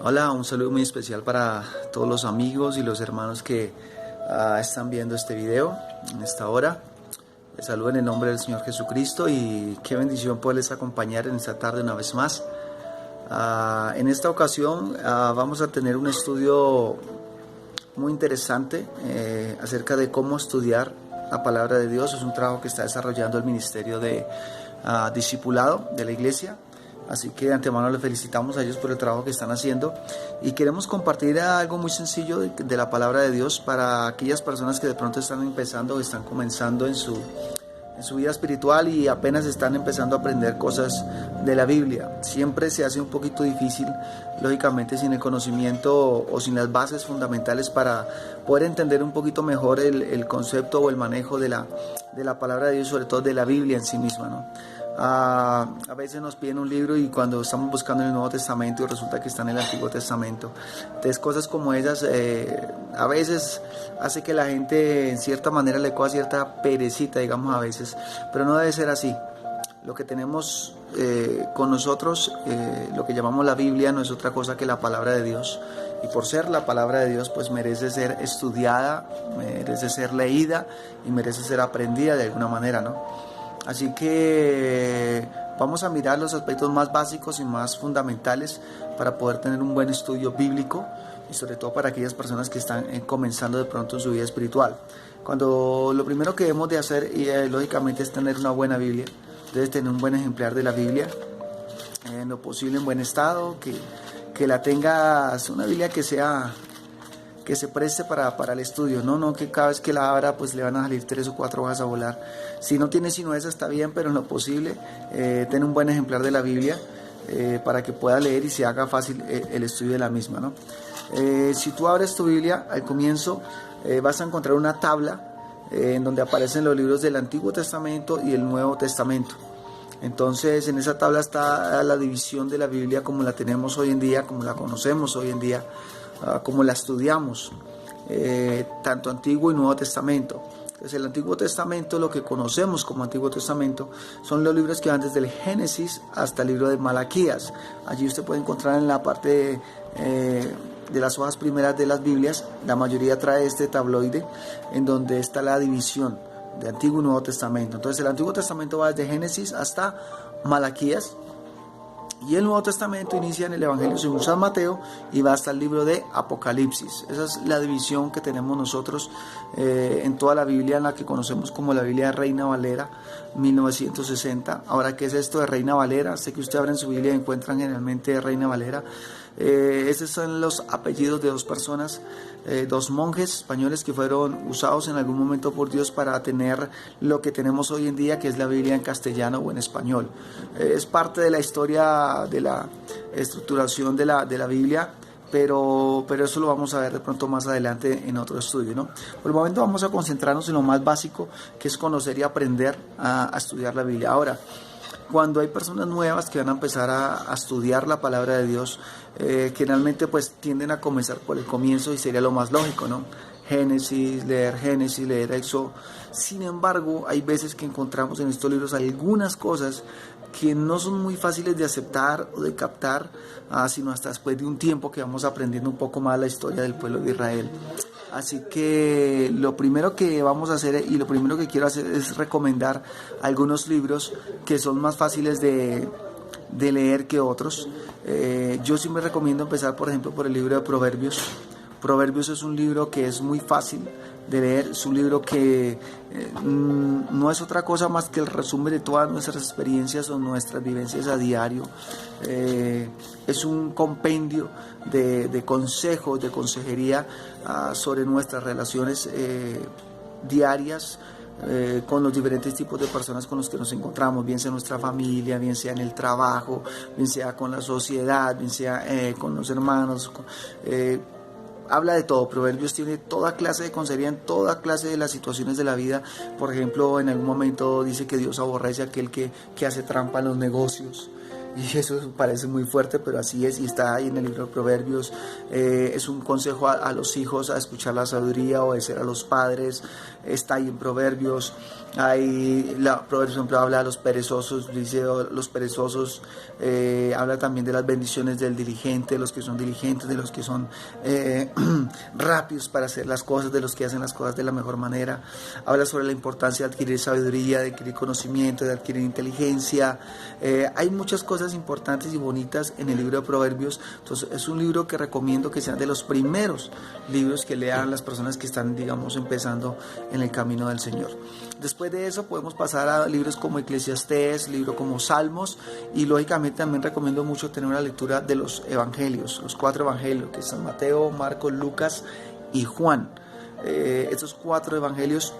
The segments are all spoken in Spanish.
Hola, un saludo muy especial para todos los amigos y los hermanos que están viendo este video en esta hora. Les saludo en el nombre del Señor Jesucristo y qué bendición poderles acompañar en esta tarde una vez más. En esta ocasión vamos a tener un estudio muy interesante acerca de cómo estudiar la palabra de Dios. Es un trabajo que está desarrollando el Ministerio de Discipulado de la Iglesia. Así que de antemano les felicitamos a ellos por el trabajo que están haciendo y queremos compartir algo muy sencillo de la palabra de Dios para aquellas personas que de pronto están empezando o están comenzando en su vida espiritual y apenas están empezando a aprender cosas de la Biblia. Siempre se hace un poquito difícil, lógicamente, sin el conocimiento o sin las bases fundamentales para poder entender un poquito mejor el concepto o el manejo de la palabra de Dios, sobre todo de la Biblia en sí misma, ¿no? A veces nos piden un libro y cuando estamos buscando en el Nuevo Testamento resulta que está en el Antiguo Testamento. Entonces cosas como esas a veces hace que la gente en cierta manera le coja cierta perecita, digamos, a veces, pero no debe ser así. Lo que tenemos con nosotros, lo que llamamos la Biblia, no es otra cosa que la palabra de Dios, y por ser la palabra de Dios pues merece ser estudiada, merece ser leída y merece ser aprendida de alguna manera, ¿no? Así que vamos a mirar los aspectos más básicos y más fundamentales para poder tener un buen estudio bíblico y sobre todo para aquellas personas que están comenzando de pronto en su vida espiritual. Lo primero que debemos de hacer lógicamente es tener una buena Biblia. Debes tener un buen ejemplar de la Biblia, en lo posible en buen estado, que la tengas, una Biblia que se preste para el estudio, no que cada vez que la abra pues le van a salir 3 o 4 hojas a volar. Si no tiene sino esa está bien, pero en lo posible ten un buen ejemplar de la Biblia para que pueda leer y se haga fácil el estudio de la misma, ¿no? Si tú abres tu Biblia, al comienzo vas a encontrar una tabla en donde aparecen los libros del Antiguo Testamento y el Nuevo Testamento. Entonces en esa tabla está la división de la Biblia como la tenemos hoy en día, como la conocemos hoy en día, como la estudiamos, tanto Antiguo y Nuevo Testamento. Entonces el Antiguo Testamento, lo que conocemos como Antiguo Testamento, son los libros que van desde el Génesis hasta el libro de Malaquías. Allí usted puede encontrar en la parte de las hojas primeras de las Biblias, la mayoría trae este tabloide en donde está la división de Antiguo y Nuevo Testamento. Entonces el Antiguo Testamento va desde Génesis hasta Malaquías. Y el Nuevo Testamento inicia en el Evangelio según San Mateo y va hasta el libro de Apocalipsis. Esa es la división que tenemos nosotros en toda la Biblia, en la que conocemos como la Biblia de Reina Valera 1960. Ahora, ¿qué es esto de Reina Valera? Sé que usted abre en su Biblia y encuentran generalmente Reina Valera. Estos son los apellidos de dos personas, dos monjes españoles que fueron usados en algún momento por Dios para tener lo que tenemos hoy en día, que es la Biblia en castellano o en español. Es parte de la historia de la estructuración de la Biblia, pero eso lo vamos a ver de pronto más adelante en otro estudio, ¿no? Por el momento vamos a concentrarnos en lo más básico, que es conocer y aprender a estudiar la Biblia. Ahora, cuando hay personas nuevas que van a empezar a estudiar la palabra de Dios, generalmente pues tienden a comenzar por el comienzo y sería lo más lógico, ¿no? Génesis, leer Éxodo. Sin embargo, hay veces que encontramos en estos libros algunas cosas que no son muy fáciles de aceptar o de captar, sino hasta después de un tiempo que vamos aprendiendo un poco más la historia del pueblo de Israel. Así que lo primero que vamos a hacer y lo primero que quiero hacer es recomendar algunos libros que son más fáciles de leer que otros. Yo siempre recomiendo empezar, por ejemplo, por el libro de Proverbios. Proverbios es un libro que es muy fácil de leer, es un libro que no es otra cosa más que el resumen de todas nuestras experiencias o nuestras vivencias a diario. Es un compendio de consejos, de consejería sobre nuestras relaciones diarias con los diferentes tipos de personas con los que nos encontramos, bien sea nuestra familia, bien sea en el trabajo, bien sea con la sociedad, bien sea con los hermanos. Habla de todo. Proverbios tiene toda clase de consejería en toda clase de las situaciones de la vida. Por ejemplo, en algún momento dice que Dios aborrece a aquel que hace trampa en los negocios. Y eso parece muy fuerte, pero así es, y está ahí en el libro de Proverbios. Es un consejo a los hijos a escuchar la sabiduría, obedecer a los padres, está ahí en Proverbios. Proverbios, por ejemplo, habla de los perezosos, dice los perezosos, habla también de las bendiciones del diligente, de los que son diligentes, de los que son rápidos para hacer las cosas, de los que hacen las cosas de la mejor manera. Habla sobre la importancia de adquirir sabiduría, de adquirir conocimiento, de adquirir inteligencia. Hay muchas cosas importantes y bonitas en el libro de Proverbios. Entonces es un libro que recomiendo que sean de los primeros libros que lean las personas que están, digamos, empezando en el camino del Señor. Después de eso podemos pasar a libros como Eclesiastés, libros como Salmos, y lógicamente también recomiendo mucho tener una lectura de los evangelios, los 4 evangelios, que son Mateo, Marcos, Lucas y Juan. Estos 4 evangelios,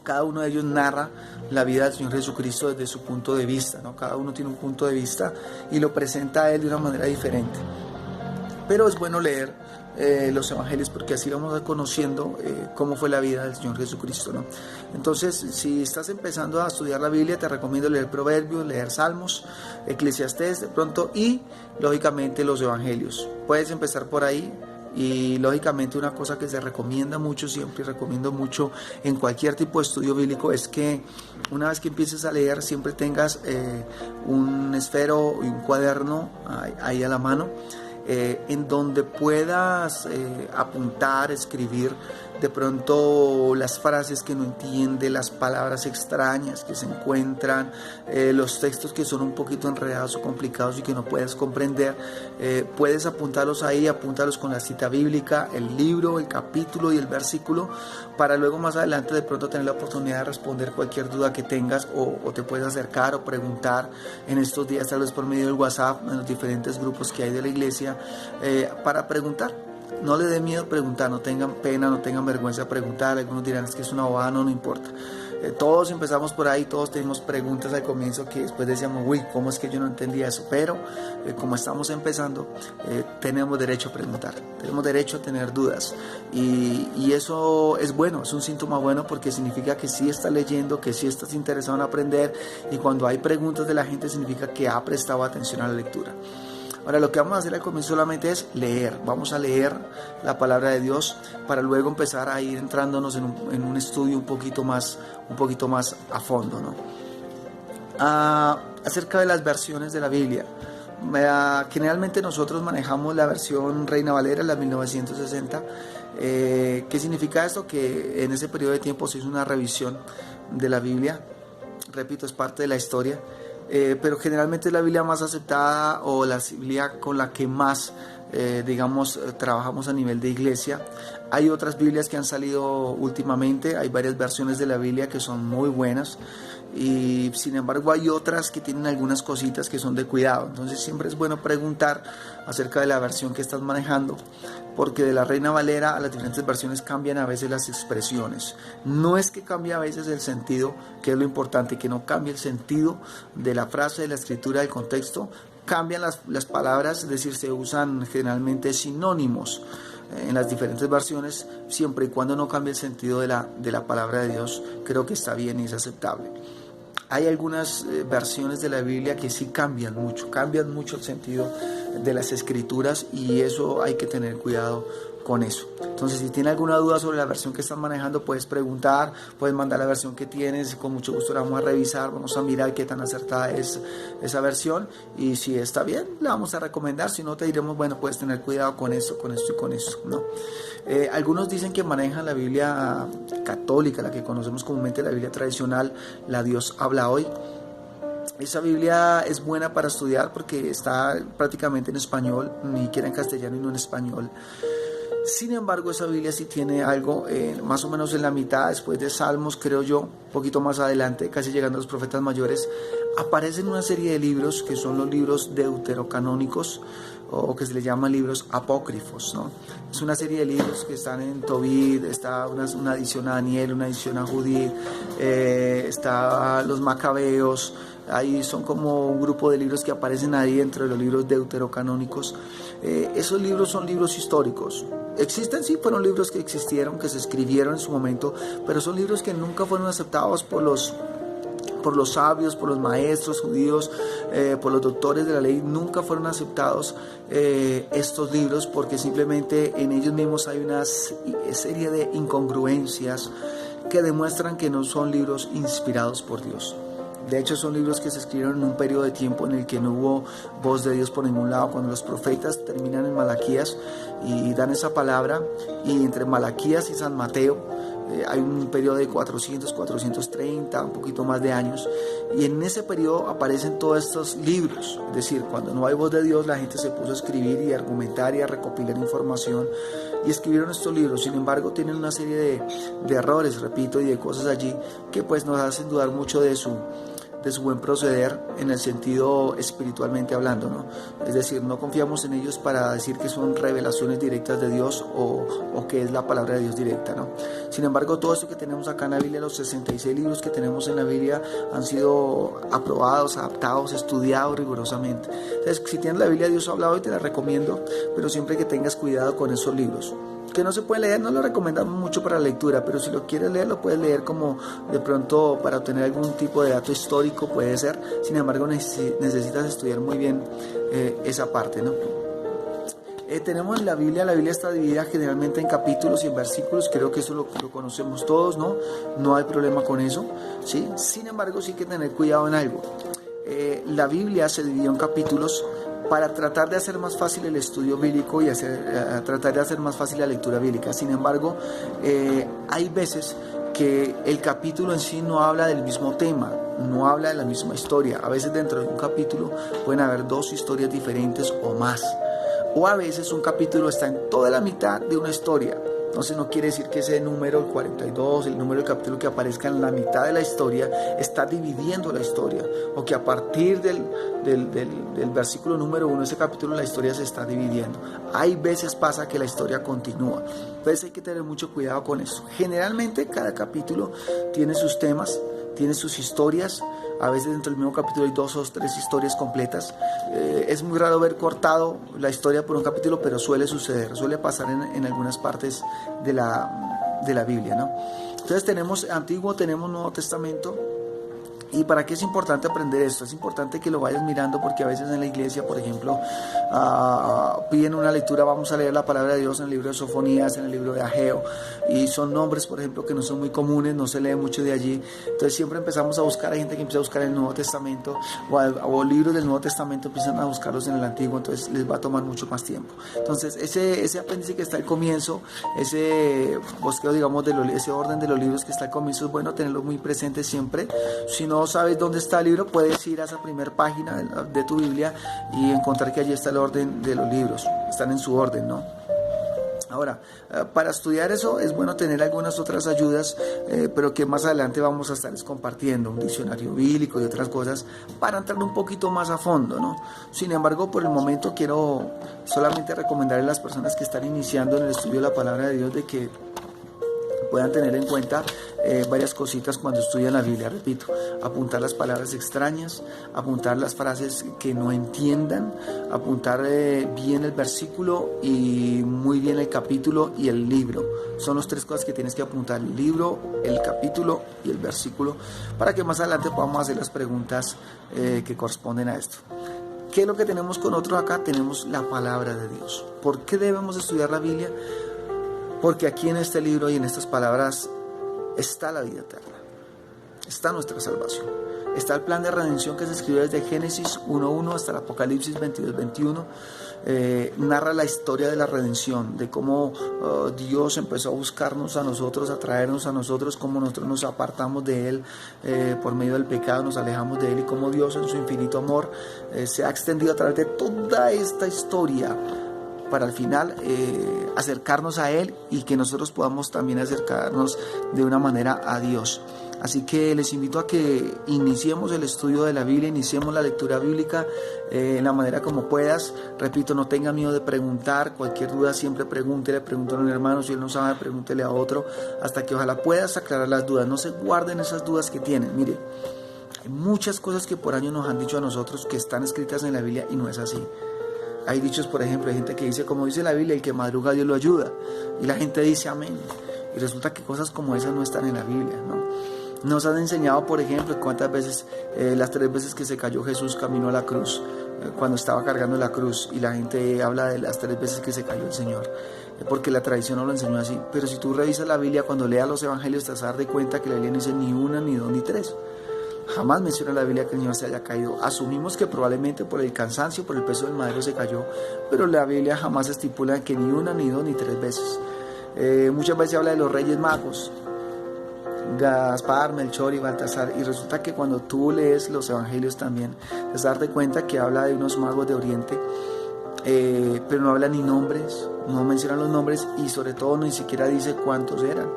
cada uno de ellos narra la vida del Señor Jesucristo desde su punto de vista, ¿no? Cada uno tiene un punto de vista y lo presenta a él de una manera diferente. Pero es bueno leer los evangelios, porque así vamos conociendo cómo fue la vida del Señor Jesucristo, ¿no? Entonces, si estás empezando a estudiar la Biblia, te recomiendo leer Proverbios, leer Salmos, Eclesiastés de pronto, y lógicamente los evangelios. Puedes empezar por ahí. Y lógicamente una cosa que se recomienda mucho siempre, recomiendo mucho en cualquier tipo de estudio bíblico, es que una vez que empieces a leer siempre tengas un esfero y un cuaderno ahí a la mano, en donde puedas apuntar, escribir de pronto las frases que no entiende, las palabras extrañas que se encuentran, los textos que son un poquito enredados o complicados y que no puedes comprender. Puedes apuntarlos ahí, apúntalos con la cita bíblica, el libro, el capítulo y el versículo, para luego más adelante de pronto tener la oportunidad de responder cualquier duda que tengas, o te puedes acercar o preguntar en estos días, tal vez por medio del WhatsApp, en los diferentes grupos que hay de la iglesia, para preguntar. No le dé miedo preguntar, no tengan pena, no tengan vergüenza de preguntar. Algunos dirán, es que es una bobada, no importa. Todos empezamos por ahí, todos tenemos preguntas al comienzo que después decíamos, uy, ¿cómo es que yo no entendía eso? Pero como estamos empezando, tenemos derecho a preguntar, tenemos derecho a tener dudas, y eso es bueno, es un síntoma bueno, porque significa que sí estás leyendo, que sí estás interesado en aprender, y cuando hay preguntas de la gente significa que ha prestado atención a la lectura. Ahora, lo que vamos a hacer al comienzo solamente es leer. Vamos a leer la palabra de Dios para luego empezar a ir entrándonos en un estudio un poquito más a fondo, ¿no? Acerca de las versiones de la Biblia. Generalmente nosotros manejamos la versión Reina Valera, la 1960. ¿Qué significa esto? Que en ese periodo de tiempo se hizo una revisión de la Biblia. Repito, es parte de la historia. Pero generalmente es la Biblia más aceptada, o la Biblia con la que más trabajamos a nivel de iglesia. Hay otras Biblias que han salido últimamente, hay varias versiones de la Biblia que son muy buenas, y sin embargo hay otras que tienen algunas cositas que son de cuidado. Entonces siempre es bueno preguntar acerca de la versión que estás manejando, porque de la Reina Valera a las diferentes versiones cambian a veces las expresiones. No es que cambie a veces el sentido, que es lo importante, que no cambie el sentido de la frase, de la escritura, del contexto. Cambian las palabras, es decir, se usan generalmente sinónimos en las diferentes versiones, siempre y cuando no cambie el sentido de la palabra de Dios. Creo que está bien y es aceptable. Hay algunas versiones de la Biblia que sí cambian mucho el sentido de las escrituras, y eso hay que tener cuidado con eso. Entonces, si tienes alguna duda sobre la versión que estás manejando, puedes preguntar, puedes mandar la versión que tienes, con mucho gusto la vamos a revisar, vamos a mirar qué tan acertada es esa versión, y si está bien, la vamos a recomendar. Si no, te diremos, bueno, puedes tener cuidado con esto y con esto, ¿no? Algunos dicen que manejan la Biblia católica, la que conocemos comúnmente, la Biblia tradicional, la Dios habla hoy. Esa Biblia es buena para estudiar porque está prácticamente en español, ni siquiera en castellano y no en español. Sin embargo, esa Biblia sí tiene algo, más o menos en la mitad, después de Salmos, creo yo, un poquito más adelante, casi llegando a los profetas mayores, aparecen una serie de libros que son los libros deuterocanónicos, o que se les llaman libros apócrifos, ¿no? Es una serie de libros que están en Tobit, está una edición a Daniel, una edición a Judith, está los Macabeos. Ahí son como un grupo de libros que aparecen ahí dentro de los libros deuterocanónicos. Esos libros son libros históricos. Existen, sí, fueron libros que existieron, que se escribieron en su momento, pero son libros que nunca fueron aceptados por los sabios, por los maestros judíos, por los doctores de la ley. Nunca fueron aceptados estos libros, porque simplemente en ellos mismos hay una serie de incongruencias que demuestran que no son libros inspirados por Dios. De hecho, son libros que se escribieron en un periodo de tiempo en el que no hubo voz de Dios por ningún lado. Cuando los profetas terminan en Malaquías y dan esa palabra, y entre Malaquías y San Mateo hay un periodo de 400, 430, un poquito más de años, y en ese periodo aparecen todos estos libros. Es decir, cuando no hay voz de Dios, la gente se puso a escribir y a argumentar y a recopilar información y escribieron estos libros. Sin embargo, tienen una serie de errores, repito, y de cosas allí que pues nos hacen dudar mucho de su buen proceder en el sentido espiritualmente hablando, ¿no? Es decir, no confiamos en ellos para decir que son revelaciones directas de Dios o que es la palabra de Dios directa, ¿no? Sin embargo, todo esto que tenemos acá en la Biblia, los 66 libros que tenemos en la Biblia, han sido aprobados, adaptados, estudiados rigurosamente. Entonces, si tienes la Biblia, Dios ha hablado y te la recomiendo, pero siempre que tengas cuidado con esos libros. Que no se puede leer, no lo recomendamos mucho para lectura, pero si lo quieres leer, lo puedes leer como de pronto para obtener algún tipo de dato histórico, puede ser. Sin embargo, necesitas estudiar muy bien esa parte, ¿no? Tenemos la Biblia está dividida generalmente en capítulos y en versículos, creo que eso lo conocemos todos, ¿no? No hay problema con eso, ¿sí? Sin embargo, sí hay que tener cuidado en algo. La Biblia se dividió en capítulos para tratar de hacer más fácil el estudio bíblico y tratar de hacer más fácil la lectura bíblica. Sin embargo, hay veces que el capítulo en sí no habla del mismo tema, no habla de la misma historia. A veces dentro de un capítulo pueden haber dos historias diferentes o más. O a veces un capítulo está en toda la mitad de una historia. Entonces no quiere decir que ese número, el 42, el número del capítulo que aparezca en la mitad de la historia, está dividiendo la historia. O que a partir del versículo número 1, ese capítulo, la historia se está dividiendo. Hay veces pasa que la historia continúa. Entonces hay que tener mucho cuidado con eso. Generalmente cada capítulo tiene sus temas, tiene sus historias. A veces dentro del mismo capítulo hay 2 o 3 historias completas. Es muy raro ver cortado la historia por un capítulo, pero suele suceder, suele pasar en algunas partes de la Biblia, ¿no? Entonces tenemos Antiguo, tenemos Nuevo Testamento. ¿Y para qué es importante aprender esto? Es importante que lo vayas mirando, porque a veces en la iglesia, por ejemplo, piden una lectura, vamos a leer la palabra de Dios en el libro de Sofonías, en el libro de Ageo, y son nombres, por ejemplo, que no son muy comunes, no se lee mucho de allí. Entonces siempre empezamos a buscar, hay gente que empieza a buscar el Nuevo Testamento, o libros del Nuevo Testamento empiezan a buscarlos en el Antiguo, entonces les va a tomar mucho más tiempo. Entonces ese apéndice que está al comienzo, ese bosqueo, digamos, ese orden de los libros que está al comienzo, es bueno tenerlo muy presente siempre. Si no sabes dónde está el libro, puedes ir a esa primera página de tu Biblia y encontrar que allí está el orden de los libros, están en su orden, ¿no? Ahora, para estudiar eso es bueno tener algunas otras ayudas, pero que más adelante vamos a estarles compartiendo, un diccionario bíblico y otras cosas, para entrar un poquito más a fondo, ¿no? Sin embargo, por el momento quiero solamente recomendarle a las personas que están iniciando en el estudio de la palabra de Dios de que puedan tener en cuenta varias cositas cuando estudian la Biblia. Repito, apuntar las palabras extrañas, apuntar las frases que no entiendan, apuntar bien el versículo y muy bien el capítulo y el libro. Son las 3 cosas que tienes que apuntar: el libro, el capítulo y el versículo, para que más adelante podamos hacer las preguntas que corresponden a esto. ¿Qué es lo que tenemos con otros acá? Tenemos la palabra de Dios. ¿Por qué debemos estudiar la Biblia? Porque aquí en este libro y en estas palabras está la vida eterna, está nuestra salvación, está el plan de redención que se escribió desde Génesis 1.1 hasta el Apocalipsis 22.21. Narra la historia de la redención, de cómo Dios empezó a buscarnos a nosotros, a traernos a nosotros, cómo nosotros nos apartamos de Él por medio del pecado, nos alejamos de Él, y cómo Dios en su infinito amor se ha extendido a través de toda esta historia para al final acercarnos a Él, y que nosotros podamos también acercarnos de una manera a Dios. Así que les invito a que iniciemos el estudio de la Biblia, iniciemos la lectura bíblica en la manera como puedas. Repito, no tenga miedo de preguntar, cualquier duda siempre pregúntele a un hermano, si él no sabe, pregúntele a otro, hasta que ojalá puedas aclarar las dudas. No se guarden esas dudas que tienen. Mire, hay muchas cosas que por años nos han dicho a nosotros que están escritas en la Biblia y no es así. Hay dichos, por ejemplo, hay gente que dice, como dice la Biblia, el que madruga Dios lo ayuda, y la gente dice amén, y resulta que cosas como esas no están en la Biblia, ¿no? Nos han enseñado, por ejemplo, cuántas veces, las 3 veces que se cayó Jesús camino a la cruz, cuando estaba cargando la cruz, y la gente habla de las 3 veces que se cayó el Señor, porque la tradición no lo enseñó así. Pero si tú revisas la Biblia, cuando leas los evangelios, te vas a dar de cuenta que la Biblia no dice ni una, ni dos, ni tres. Jamás menciona la Biblia que el Señor se haya caído. Asumimos que probablemente por el cansancio, por el peso del madero se cayó, pero la Biblia jamás estipula que ni una, ni dos, ni 3 veces. Muchas veces habla de los reyes magos, Gaspar, Melchor y Baltasar, y resulta que cuando tú lees los evangelios también te vas a dar de cuenta que habla de unos magos de Oriente, pero no habla ni nombres, no menciona los nombres, y sobre todo ni siquiera dice cuántos eran.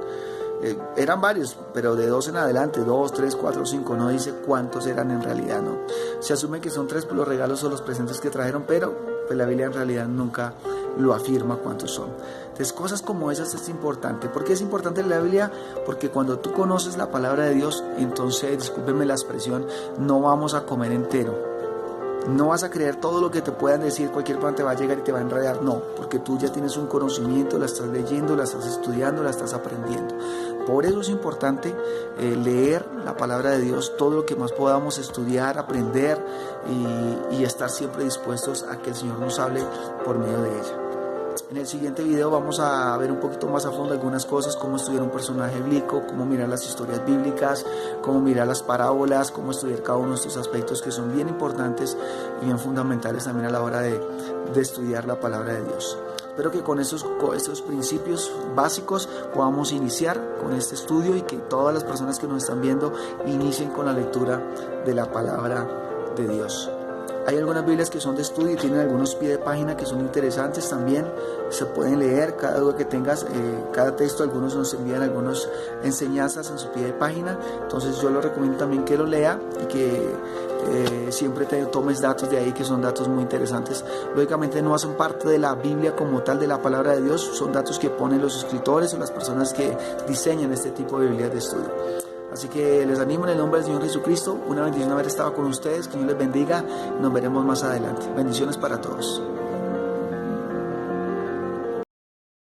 Eran varios, pero de 2 en adelante, 2, 3, 4, 5, no dice cuántos eran en realidad, ¿no? Se asume que son 3 por los regalos o los presentes que trajeron, pero pues la Biblia en realidad nunca lo afirma cuántos son. Entonces, cosas como esas es importante. ¿Por qué es importante la Biblia? Porque cuando tú conoces la palabra de Dios, entonces, discúlpenme la expresión, no vamos a comer entero. No vas a creer todo lo que te puedan decir, cualquier persona te va a llegar y te va a enredar, no, porque tú ya tienes un conocimiento, la estás leyendo, la estás estudiando, la estás aprendiendo. Por eso es importante leer la palabra de Dios, todo lo que más podamos estudiar, aprender y estar siempre dispuestos a que el Señor nos hable por medio de ella. En el siguiente video vamos a ver un poquito más a fondo algunas cosas, cómo estudiar un personaje bíblico, cómo mirar las historias bíblicas, cómo mirar las parábolas, cómo estudiar cada uno de estos aspectos que son bien importantes y bien fundamentales también a la hora de estudiar la palabra de Dios. Espero que con estos principios básicos podamos iniciar con este estudio y que todas las personas que nos están viendo inicien con la lectura de la palabra de Dios. Hay algunas Biblias que son de estudio y tienen algunos pies de página que son interesantes también, se pueden leer cada duda que tengas, cada texto, algunos nos envían algunas enseñanzas en su pie de página, entonces yo lo recomiendo también que lo lea y que siempre te tomes datos de ahí que son datos muy interesantes. Lógicamente no hacen parte de la Biblia como tal, de la palabra de Dios, son datos que ponen los escritores o las personas que diseñan este tipo de Biblias de estudio. Así que les animo en el nombre del Señor Jesucristo. Una bendición haber estado con ustedes. Que Dios les bendiga. Nos veremos más adelante. Bendiciones para todos.